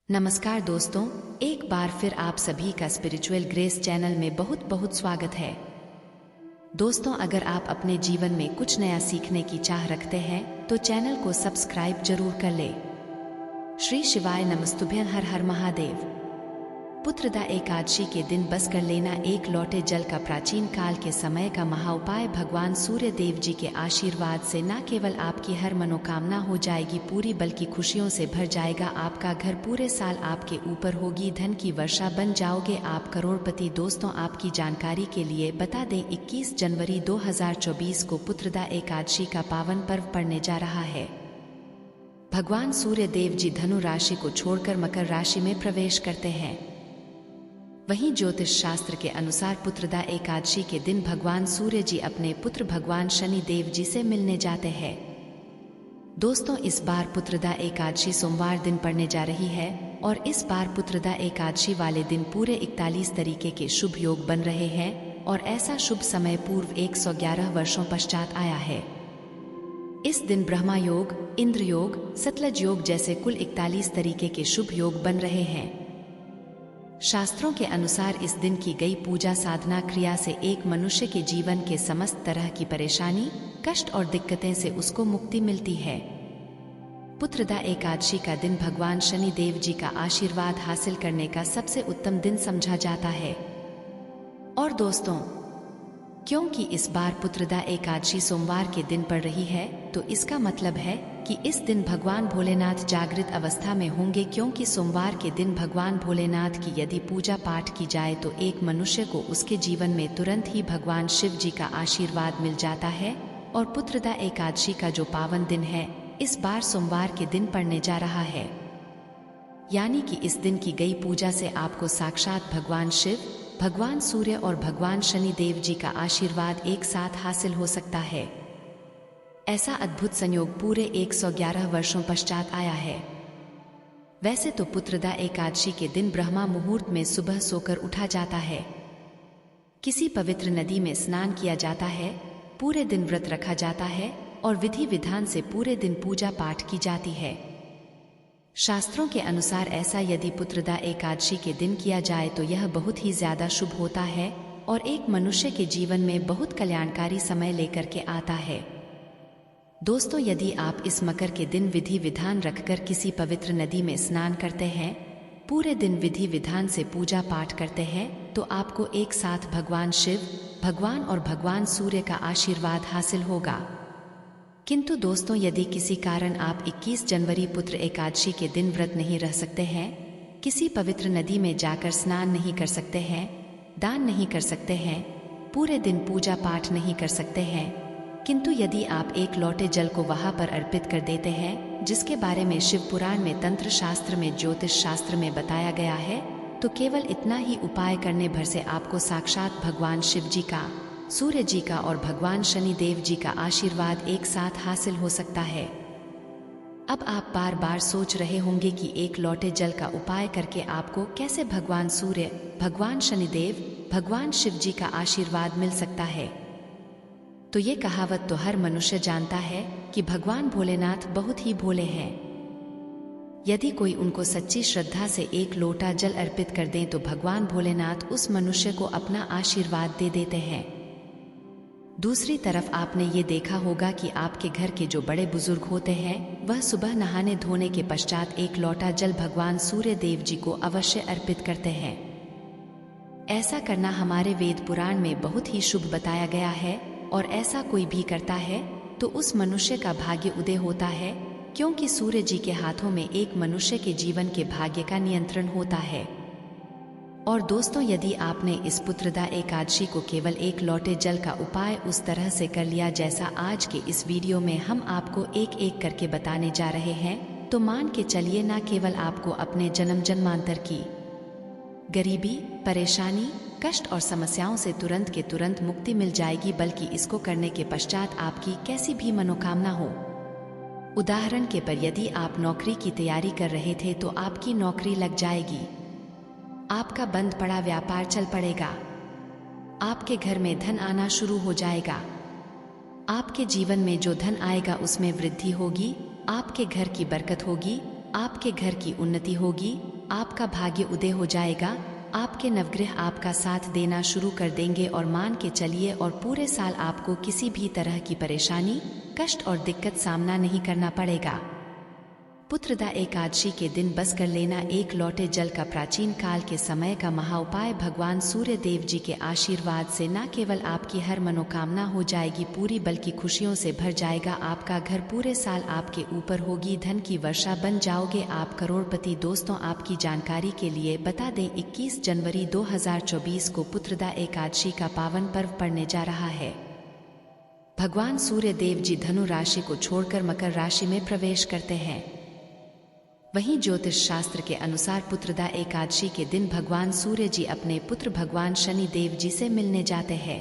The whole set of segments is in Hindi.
नमस्कार दोस्तों, एक बार फिर आप सभी का स्पिरिचुअल ग्रेस चैनल में बहुत बहुत स्वागत है। दोस्तों, अगर आप अपने जीवन में कुछ नया सीखने की चाह रखते हैं तो चैनल को सब्सक्राइब जरूर कर ले। श्री शिवाय नमस्तुभ्यं, हर हर महादेव। पुत्रदा एकादशी के दिन बस कर लेना एक लोटे जल का प्राचीन काल के समय का महाउपाय भगवान सूर्य देव जी के आशीर्वाद से न केवल आपकी हर मनोकामना हो जाएगी पूरी, बल्कि खुशियों से भर जाएगा आपका घर। पूरे साल आपके ऊपर होगी धन की वर्षा, बन जाओगे आप करोड़पति। दोस्तों, आपकी जानकारी के लिए बता दें, 21 जनवरी 2024 को पुत्रदा एकादशी का पावन पर्व पड़ने जा रहा है। भगवान सूर्य देव जी धनु राशि को छोड़कर मकर राशि में प्रवेश करते हैं। वहीं ज्योतिष शास्त्र के अनुसार पुत्रदा एकादशी के दिन भगवान सूर्य जी अपने पुत्र भगवान शनि देव जी से मिलने जाते हैं। दोस्तों, इस बार पुत्रदा एकादशी सोमवार दिन पड़ने जा रही है और इस बार पुत्रदा एकादशी वाले दिन पूरे 41 तरीके के शुभ योग बन रहे हैं और ऐसा शुभ समय पूर्व 111 वर्षों पश्चात आया है। इस दिन ब्रह्मा योग, इंद्र योग, सतलज योग जैसे कुल 41 तरीके के शुभ योग बन रहे हैं। शास्त्रों के अनुसार इस दिन की गई पूजा साधना क्रिया से एक मनुष्य के जीवन के समस्त तरह की परेशानी, कष्ट और दिक्कतें से उसको मुक्ति मिलती है। पुत्रदा एकादशी का दिन भगवान शनि देव जी का आशीर्वाद हासिल करने का सबसे उत्तम दिन समझा जाता है। और दोस्तों, क्योंकि इस बार पुत्रदा एकादशी सोमवार के दिन पड़ रही है तो इसका मतलब है कि इस दिन भगवान भोलेनाथ जागृत अवस्था में होंगे, क्योंकि सोमवार के दिन भगवान भोलेनाथ की यदि पूजा पाठ की जाए तो एक मनुष्य को उसके जीवन में तुरंत ही भगवान शिव जी का आशीर्वाद मिल जाता है। और पुत्रदा एकादशी का जो पावन दिन है इस बार सोमवार के दिन पड़ने जा रहा है, यानी कि इस दिन की गई पूजा से आपको साक्षात भगवान शिव, भगवान सूर्य और भगवान शनि देव जी का आशीर्वाद एक साथ हासिल हो सकता है। ऐसा अद्भुत संयोग पूरे 111 वर्षों पश्चात आया है। वैसे तो पुत्रदा एकादशी के दिन ब्रह्मा मुहूर्त में सुबह सोकर उठा जाता है, किसी पवित्र नदी में स्नान किया जाता है, पूरे दिन व्रत रखा जाता है और विधि विधान से पूरे दिन पूजा पाठ की जाती है। शास्त्रों के अनुसार ऐसा यदि पुत्रदा एकादशी के दिन किया जाए तो यह बहुत ही ज्यादा शुभ होता है और एक मनुष्य के जीवन में बहुत कल्याणकारी समय लेकर के आता है। दोस्तों, यदि आप इस मकर के दिन विधि विधान रखकर किसी पवित्र नदी में स्नान करते हैं, पूरे दिन विधि विधान से पूजा पाठ करते हैं, तो आपको एक साथ भगवान शिव, भगवान और भगवान सूर्य का आशीर्वाद हासिल होगा। किंतु दोस्तों, यदि किसी कारण आप 21 जनवरी पुत्र एकादशी के दिन व्रत नहीं रह सकते हैं, किसी पवित्र नदी में जाकर स्नान नहीं कर सकते हैं, दान नहीं कर सकते हैं, पूरे दिन पूजा पाठ नहीं कर सकते हैं, किंतु यदि आप एक लोटे जल को वहां पर अर्पित कर देते हैं, जिसके बारे में शिव पुराण में, तंत्र शास्त्र में, ज्योतिष शास्त्र में बताया गया है, तो केवल इतना ही उपाय करने भर से आपको साक्षात भगवान शिव जी का, सूर्य जी का और भगवान शनि देव जी का आशीर्वाद एक साथ हासिल हो सकता है। अब आप बार बार सोच रहे होंगे कि एक लोटे जल का उपाय करके आपको कैसे भगवान सूर्य, भगवान शनिदेव, भगवान शिव जी का आशीर्वाद मिल सकता है। तो ये कहावत तो हर मनुष्य जानता है कि भगवान भोलेनाथ बहुत ही भोले हैं। यदि कोई उनको सच्ची श्रद्धा से एक लोटा जल अर्पित कर दें तो भगवान भोलेनाथ उस मनुष्य को अपना आशीर्वाद दे देते हैं। दूसरी तरफ आपने ये देखा होगा कि आपके घर के जो बड़े बुजुर्ग होते हैं वह सुबह नहाने धोने के पश्चात एक लोटा जल भगवान सूर्य देव जी को अवश्य अर्पित करते हैं। ऐसा करना हमारे वेद पुराण में बहुत ही शुभ बताया गया है और ऐसा कोई भी करता है तो उस मनुष्य का भाग्य उदय होता है, क्योंकि सूर्य जी के हाथों में एक मनुष्य के जीवन के भाग्य का नियंत्रण होता है। और दोस्तों, यदि आपने इस पुत्रदा एकादशी को केवल एक लोटे जल का उपाय उस तरह से कर लिया जैसा आज के इस वीडियो में हम आपको एक एक करके बताने जा रहे हैं, तो मान के चलिए न केवल आपको अपने जन्म जन्मांतर की गरीबी, परेशानी, कष्ट और समस्याओं से तुरंत के तुरंत मुक्ति मिल जाएगी, बल्कि इसको करने के पश्चात आपकी कैसी भी मनोकामना हो। उदाहरण के पर यदि आप नौकरी की तैयारी कर रहे थे तो आपकी नौकरी लग जाएगी, आपका बंद पड़ा व्यापार चल पड़ेगा, आपके घर में धन आना शुरू हो जाएगा, आपके जीवन में जो धन आएगा उसमें वृद्धि होगी, आपके घर की बरकत होगी, आपके घर की उन्नति होगी, आपका भाग्य उदय हो जाएगा। आपके नवग्रह आपका साथ देना शुरू कर देंगे और मान के चलिए और पूरे साल आपको किसी भी तरह की परेशानी, कष्ट और दिक्कत सामना नहीं करना पड़ेगा। पुत्रदा एकादशी के दिन बस कर लेना एक लोटे जल का प्राचीन काल के समय का महाउपाय भगवान सूर्य देव जी के आशीर्वाद से न केवल आपकी हर मनोकामना हो जाएगी पूरी, बल्कि खुशियों से भर जाएगा आपका घर। पूरे साल आपके ऊपर होगी धन की वर्षा, बन जाओगे आप करोड़पति। दोस्तों, आपकी जानकारी के लिए बता दें 21 जनवरी 2024 को पुत्रदा एकादशी का पावन पर्व पड़ने जा रहा है। भगवान सूर्य देव जी धनु राशि को छोड़कर मकर राशि में प्रवेश करते हैं। वहीं ज्योतिष शास्त्र के अनुसार पुत्रदा एकादशी के दिन भगवान सूर्य जी अपने पुत्र भगवान शनि देव जी से मिलने जाते हैं।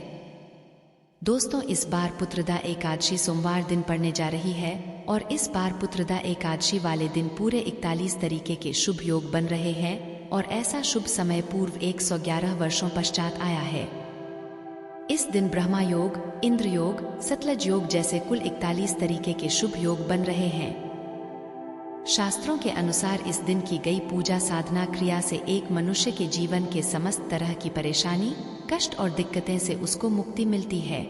दोस्तों, इस बार पुत्रदा एकादशी सोमवार दिन पड़ने जा रही है और इस बार पुत्रदा एकादशी वाले दिन पूरे 41 तरीके के शुभ योग बन रहे हैं और ऐसा शुभ समय पूर्व 111 वर्षों पश्चात आया है। इस दिन ब्रह्मा योग, इंद्र योग, सतलज योग जैसे कुल 41 तरीके के शुभ योग बन रहे हैं। शास्त्रों के अनुसार इस दिन की गई पूजा साधना क्रिया से एक मनुष्य के जीवन के समस्त तरह की परेशानी, कष्ट और दिक्कतें से उसको मुक्ति मिलती है।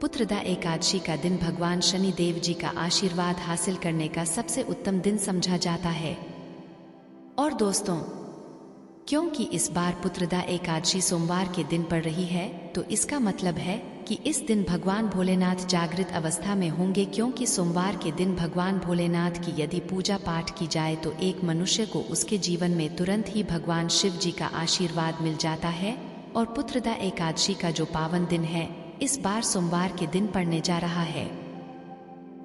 पुत्रदा एकादशी का दिन भगवान शनि देव जी का आशीर्वाद हासिल करने का सबसे उत्तम दिन समझा जाता है। और दोस्तों, क्योंकि इस बार पुत्रदा एकादशी सोमवार के दिन पड़ रही है, तो इसका मतलब है कि इस दिन भगवान भोलेनाथ जागृत अवस्था में होंगे, क्योंकि सोमवार के दिन भगवान भोलेनाथ की यदि पूजा पाठ की जाए तो एक मनुष्य को उसके जीवन में तुरंत ही भगवान शिव जी का आशीर्वाद मिल जाता है। और पुत्रदा एकादशी का जो पावन दिन है, इस बार सोमवार के दिन पड़ने जा रहा है,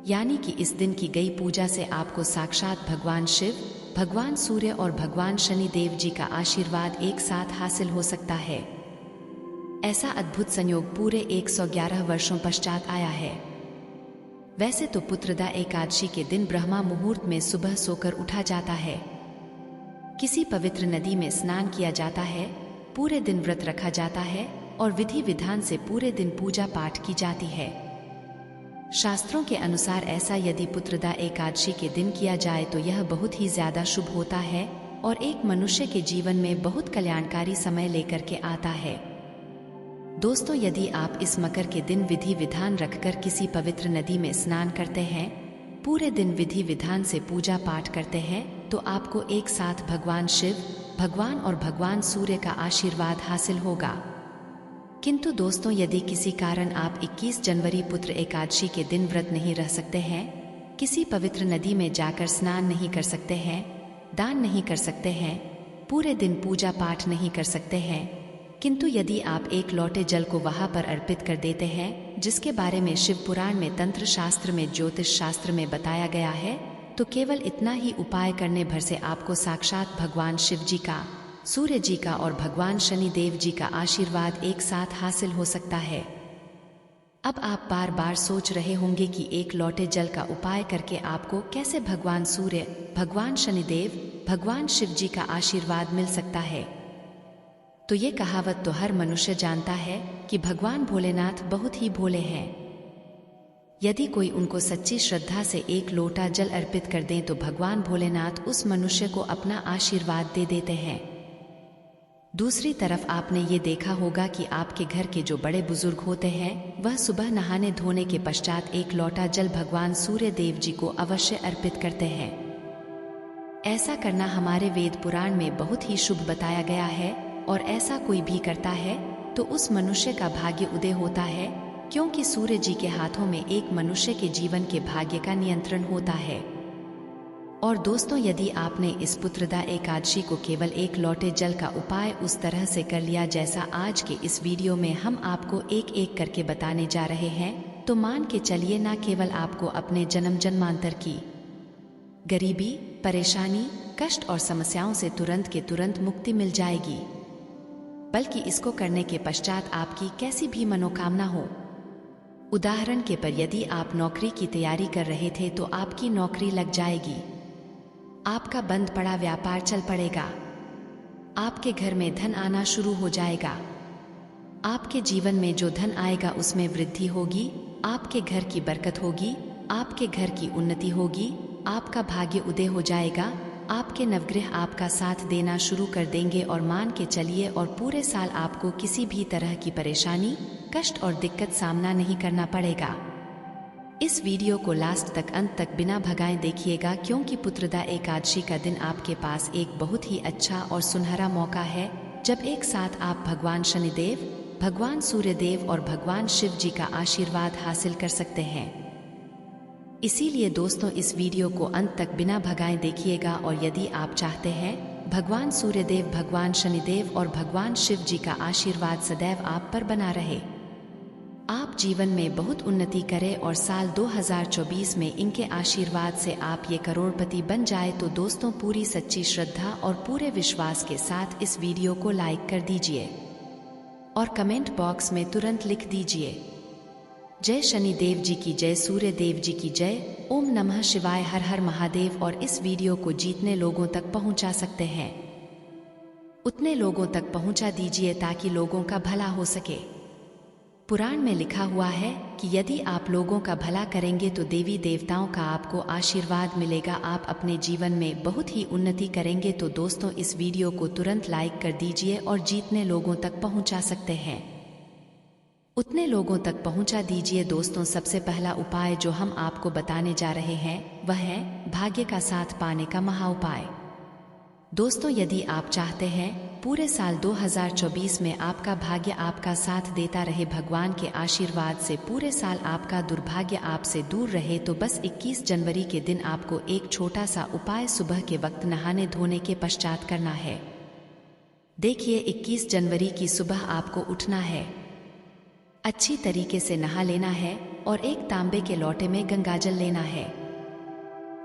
यानी कि इस दिन की गई पूजा से आपको साक्षात भगवान शिव, भगवान सूर्य और भगवान शनि देव जी का आशीर्वाद एक साथ हासिल हो सकता है। ऐसा अद्भुत संयोग पूरे 111 वर्षों पश्चात आया है। वैसे तो पुत्रदा एकादशी के दिन ब्रह्मा मुहूर्त में सुबह सोकर उठा जाता है, किसी पवित्र नदी में स्नान किया जाता है, पूरे दिन व्रत रखा जाता है और विधि विधान से पूरे दिन पूजा पाठ की जाती है। शास्त्रों के अनुसार ऐसा यदि पुत्रदा एकादशी के दिन किया जाए तो यह बहुत ही ज्यादा शुभ होता है और एक मनुष्य के जीवन में बहुत कल्याणकारी समय लेकर के आता है। दोस्तों, यदि आप इस मकर के दिन विधि विधान रखकर किसी पवित्र नदी में स्नान करते हैं, पूरे दिन विधि विधान से पूजा पाठ करते हैं, तो आपको एक साथ भगवान शिव, भगवान और भगवान सूर्य का आशीर्वाद हासिल होगा। किंतु दोस्तों, यदि किसी कारण आप 21 जनवरी पुत्र एकादशी के दिन व्रत नहीं रह सकते हैं, किसी पवित्र नदी में जाकर स्नान नहीं कर सकते हैं, दान नहीं कर सकते हैं, पूरे दिन पूजा पाठ नहीं कर सकते हैं, किंतु यदि आप एक लोटे जल को वहां पर अर्पित कर देते हैं, जिसके बारे में शिव पुराण में, तंत्र शास्त्र में, ज्योतिष शास्त्र में बताया गया है, तो केवल इतना ही उपाय करने भर से आपको साक्षात भगवान शिव जी का, सूर्य जी का और भगवान शनि देव जी का आशीर्वाद एक साथ हासिल हो सकता है। अब आप बार बार सोच रहे होंगे कि एक लोटे जल का उपाय करके आपको कैसे भगवान सूर्य, भगवान शनिदेव, भगवान शिव जी का आशीर्वाद मिल सकता है। तो ये कहावत तो हर मनुष्य जानता है कि भगवान भोलेनाथ बहुत ही भोले हैं। यदि कोई उनको सच्ची श्रद्धा से एक लोटा जल अर्पित कर दें तो भगवान भोलेनाथ उस मनुष्य को अपना आशीर्वाद दे देते हैं। दूसरी तरफ आपने ये देखा होगा कि आपके घर के जो बड़े बुजुर्ग होते हैं, वह सुबह नहाने धोने के पश्चात एक लोटा जल भगवान सूर्य देव जी को अवश्य अर्पित करते हैं। ऐसा करना हमारे वेद पुराण में बहुत ही शुभ बताया गया है और ऐसा कोई भी करता है तो उस मनुष्य का भाग्य उदय होता है, क्योंकि सूर्य जी के हाथों में एक मनुष्य के जीवन के भाग्य का नियंत्रण होता है। और दोस्तों, यदि आपने इस पुत्रदा एकादशी को केवल एक लोटे जल का उपाय उस तरह से कर लिया जैसा आज के इस वीडियो में हम आपको एक एक करके बताने जा रहे हैं, तो मान के चलिए न केवल आपको अपने जन्म जन्मांतर की गरीबी, परेशानी, कष्ट और समस्याओं से तुरंत के तुरंत मुक्ति मिल जाएगी, बल्कि इसको करने के पश्चात आपकी कैसी भी मनोकामना हो। उदाहरण के पर यदि आप नौकरी की तैयारी कर रहे थे तो आपकी नौकरी लग जाएगी, आपका बंद पड़ा व्यापार चल पड़ेगा, आपके घर में धन आना शुरू हो जाएगा, आपके जीवन में जो धन आएगा उसमें वृद्धि होगी, आपके घर की बरकत होगी, आपके घर की उन्नति होगी, आपका भाग्य उदय हो जाएगा, आपके नवग्रह आपका साथ देना शुरू कर देंगे और मान के चलिए और पूरे साल आपको किसी भी तरह की परेशानी, कष्ट और दिक्कत सामना नहीं करना पड़ेगा। इस वीडियो को लास्ट तक अंत तक बिना भगाए देखिएगा, क्योंकि पुत्रदा एकादशी का दिन आपके पास एक बहुत ही अच्छा और सुनहरा मौका है, जब एक साथ आप भगवान शनिदेव, भगवान सूर्यदेव और भगवान शिव जी का आशीर्वाद हासिल कर सकते हैं। इसीलिए दोस्तों, इस वीडियो को अंत तक बिना भगाए देखिएगा और यदि आप चाहते हैं भगवान सूर्यदेव, भगवान शनिदेव और भगवान शिव जी का आशीर्वाद सदैव आप पर बना रहे, आप जीवन में बहुत उन्नति करें और साल 2024 में इनके आशीर्वाद से आप ये करोड़पति बन जाए, तो दोस्तों पूरी सच्ची श्रद्धा और पूरे विश्वास के साथ इस वीडियो को लाइक कर दीजिए और कमेंट बॉक्स में तुरंत लिख दीजिए जय शनिदेव जी की जय, सूर्य देव जी की जय, ओम नमः शिवाय, हर हर महादेव। और इस वीडियो को जितने लोगों तक पहुंचा सकते हैं उतने लोगों तक पहुंचा दीजिए ताकि लोगों का भला हो सके। पुराण में लिखा हुआ है कि यदि आप लोगों का भला करेंगे तो देवी देवताओं का आपको आशीर्वाद मिलेगा, आप अपने जीवन में बहुत ही उन्नति करेंगे। तो दोस्तों, इस वीडियो को तुरंत लाइक कर दीजिए और जितने लोगों तक पहुंचा सकते हैं उतने लोगों तक पहुंचा दीजिए। दोस्तों, सबसे पहला उपाय जो हम आपको बताने जा रहे हैं वह है भाग्य का साथ पाने का महा उपाय। दोस्तों, यदि आप चाहते हैं पूरे साल 2024 में आपका भाग्य आपका साथ देता रहे, भगवान के आशीर्वाद से पूरे साल आपका दुर्भाग्य आपसे दूर रहे, तो बस 21 जनवरी के दिन आपको एक छोटा सा उपाय सुबह के वक्त नहाने धोने के पश्चात करना है। देखिए, 21 जनवरी की सुबह आपको उठना है, अच्छी तरीके से नहा लेना है और एक तांबे के लोटे में गंगाजल लेना है।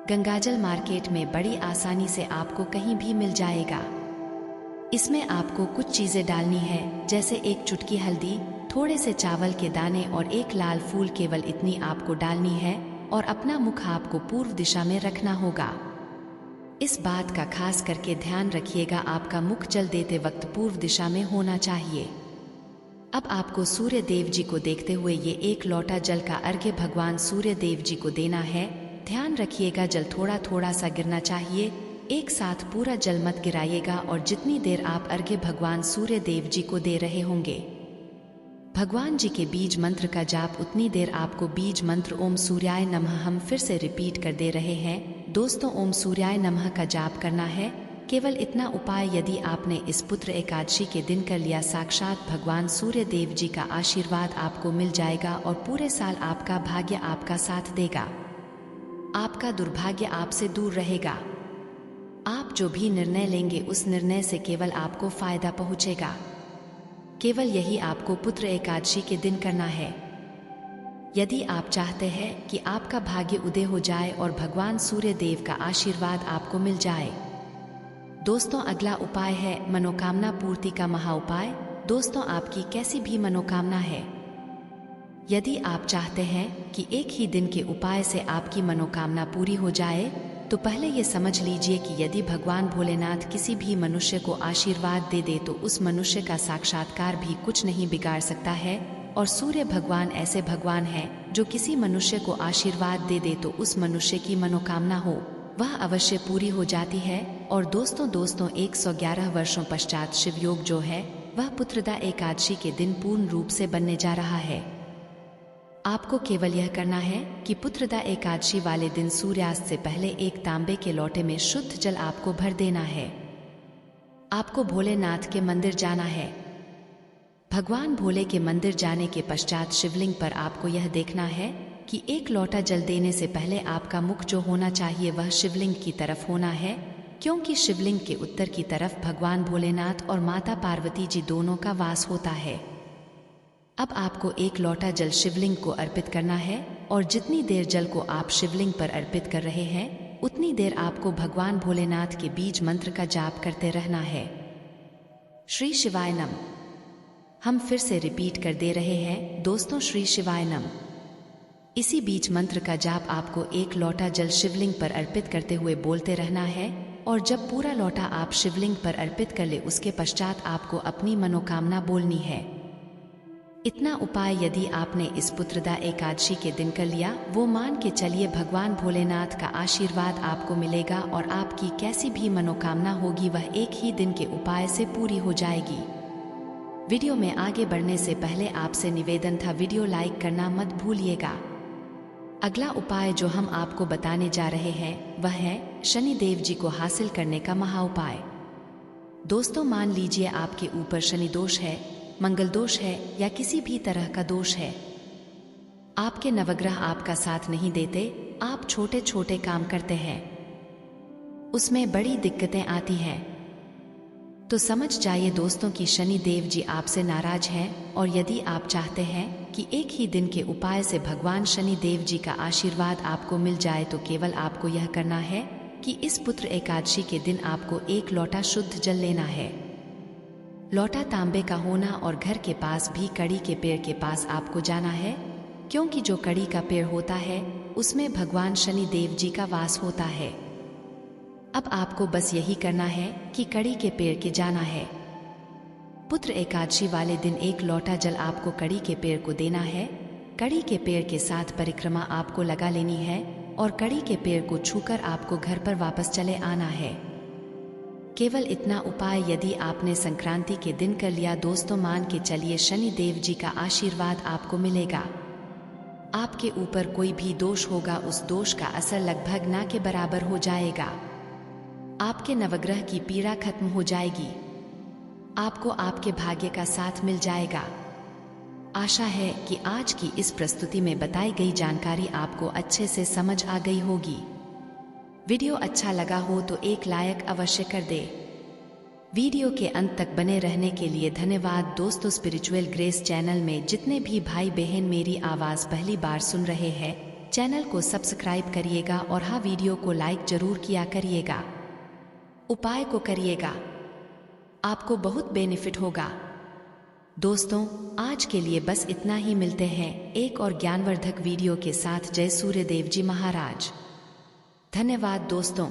गंगाजल मार्केट में बड़ी आसानी से आपको कहीं भी मिल जाएगा। इसमें आपको कुछ चीजें डालनी है, जैसे एक चुटकी हल्दी, थोड़े से चावल के दाने और एक लाल फूल, केवल इतनी आपको डालनी है और अपना मुख आपको पूर्व दिशा में रखना होगा। इस बात का खास करके ध्यान रखिएगा, आपका मुख जल देते वक्त पूर्व दिशा में होना चाहिए। अब आपको सूर्य देव जी को देखते हुए ये एक लोटा जल का अर्घ्य भगवान सूर्य देव जी को देना है। ध्यान रखिएगा, जल थोड़ा थोड़ा सा गिरना चाहिए, एक साथ पूरा जल मत गिराइएगा। और जितनी देर आप अर्घ्य भगवान सूर्य देव जी को दे रहे होंगे भगवान जी के बीज मंत्र का जाप, उतनी देर आपको बीज मंत्र ओम सूर्याय नमः हम फिर से रिपीट कर दे रहे हैं। दोस्तों, ओम सूर्याय नमः का जाप करना है। केवल इतना उपाय यदि आपने इस पुत्र एकादशी के दिन कर लिया, साक्षात भगवान सूर्य देव जी का आशीर्वाद आपको मिल जाएगा और पूरे साल आपका भाग्य आपका साथ देगा, आपका दुर्भाग्य आपसे दूर रहेगा। आप जो भी निर्णय लेंगे उस निर्णय से केवल आपको फायदा पहुंचेगा। केवल यही आपको पुत्र एकादशी के दिन करना है। यदि आप चाहते हैं कि आपका भाग्य उदय हो जाए और भगवान सूर्य देव का आशीर्वाद आपको मिल जाए, दोस्तों अगला उपाय है मनोकामना पूर्ति का महा उपाय। दोस्तों, आपकी कैसी भी मनोकामना है, यदि आप चाहते हैं कि एक ही दिन के उपाय से आपकी मनोकामना पूरी हो जाए, तो पहले ये समझ लीजिए कि यदि भगवान भोलेनाथ किसी भी मनुष्य को आशीर्वाद दे दे तो उस मनुष्य का साक्षात्कार भी कुछ नहीं बिगाड़ सकता है। और सूर्य भगवान ऐसे भगवान हैं जो किसी मनुष्य को आशीर्वाद दे दे तो उस मनुष्य की मनोकामना हो वह अवश्य पूरी हो जाती है। और दोस्तों 111 वर्षों पश्चात शिवयोग जो है वह पुत्रदा एकादशी के दिन पूर्ण रूप से बनने जा रहा है। आपको केवल यह करना है कि पुत्रदा एकादशी वाले दिन सूर्यास्त से पहले एक तांबे के लोटे में शुद्ध जल आपको भर देना है। आपको भोलेनाथ के मंदिर जाना है। भगवान भोले के मंदिर जाने के पश्चात शिवलिंग पर आपको यह देखना है कि एक लोटा जल देने से पहले आपका मुख जो होना चाहिए वह शिवलिंग की तरफ होना है, क्योंकि शिवलिंग के उत्तर की तरफ भगवान भोलेनाथ और माता पार्वती जी दोनों का वास होता है। अब आपको एक लोटा जल शिवलिंग को अर्पित करना है और जितनी देर जल को आप शिवलिंग पर अर्पित कर रहे हैं उतनी देर आपको भगवान भोलेनाथ के बीज मंत्र का जाप करते रहना है। श्री शिवाय नम। हम फिर से रिपीट कर दे रहे हैं दोस्तों, श्री शिवाय नम। इसी बीज मंत्र का जाप आपको एक लोटा जल शिवलिंग पर अर्पित करते हुए बोलते रहना है और जब पूरा लोटा आप शिवलिंग पर अर्पित कर ले उसके पश्चात आपको अपनी मनोकामना बोलनी है। इतना उपाय यदि आपने इस पुत्रदा एकादशी के दिन कर लिया, वो मान के चलिए भगवान भोलेनाथ का आशीर्वाद आपको मिलेगा और आपकी कैसी भी मनोकामना होगी वह एक ही दिन के उपाय से पूरी हो जाएगी। वीडियो में आगे बढ़ने से पहले आपसे निवेदन था, वीडियो लाइक करना मत भूलिएगा। अगला उपाय जो हम आपको बताने जा रहे हैं वह है शनि देव जी को हासिल करने का महा उपाय। दोस्तों, मान लीजिए आपके ऊपर शनि दोष है, मंगल दोष है या किसी भी तरह का दोष है। आपके नवग्रह आपका साथ नहीं देते, आप छोटे छोटे काम करते हैं, उसमें बड़ी दिक्कतें आती हैं। तो समझ जाइए दोस्तों कि शनि देव जी आपसे नाराज हैं और यदि आप चाहते हैं कि एक ही दिन के उपाय से भगवान शनि देव जी का आशीर्वाद आपको मिल जाए तो केवल आपको यह करना है कि इस पुत्र एकादशी के दिन आपको एक लोटा शुद्ध जल लेना है। लोटा तांबे का होना और घर के पास भी कड़ी के पेड़ के पास आपको जाना है, क्योंकि जो कड़ी का पेड़ होता है उसमें भगवान शनि देव जी का वास होता है। अब आपको बस यही करना है कि कड़ी के पेड़ के जाना है। पुत्र एकादशी वाले दिन एक लोटा जल आपको कड़ी के पेड़ को देना है। कड़ी के पेड़ के साथ परिक्रमा आपको लगा लेनी है और कड़ी के पेड़ को छूकर आपको घर पर वापस चले आना है। केवल इतना उपाय यदि आपने संक्रांति के दिन कर लिया दोस्तों, मान के चलिए शनि देव जी का आशीर्वाद आपको मिलेगा। आपके ऊपर कोई भी दोष होगा उस दोष का असर लगभग ना के बराबर हो जाएगा। आपके नवग्रह की पीड़ा खत्म हो जाएगी। आपको आपके भाग्य का साथ मिल जाएगा। आशा है कि आज की इस प्रस्तुति में बताई गई जानकारी आपको अच्छे से समझ आ गई होगी। वीडियो अच्छा लगा हो तो एक लाइक अवश्य कर दे। वीडियो के अंत तक बने रहने के लिए धन्यवाद दोस्तों। स्पिरिचुअल ग्रेस चैनल में जितने भी भाई बहन मेरी आवाज पहली बार सुन रहे हैं, चैनल को सब्सक्राइब करिएगा और हाँ, वीडियो को लाइक जरूर किया करिएगा। उपाय को करिएगा, आपको बहुत बेनिफिट होगा। दोस्तों, आज के लिए बस इतना ही। मिलते हैं एक और ज्ञानवर्धक वीडियो के साथ। जय सूर्यदेव जी महाराज। धन्यवाद दोस्तों।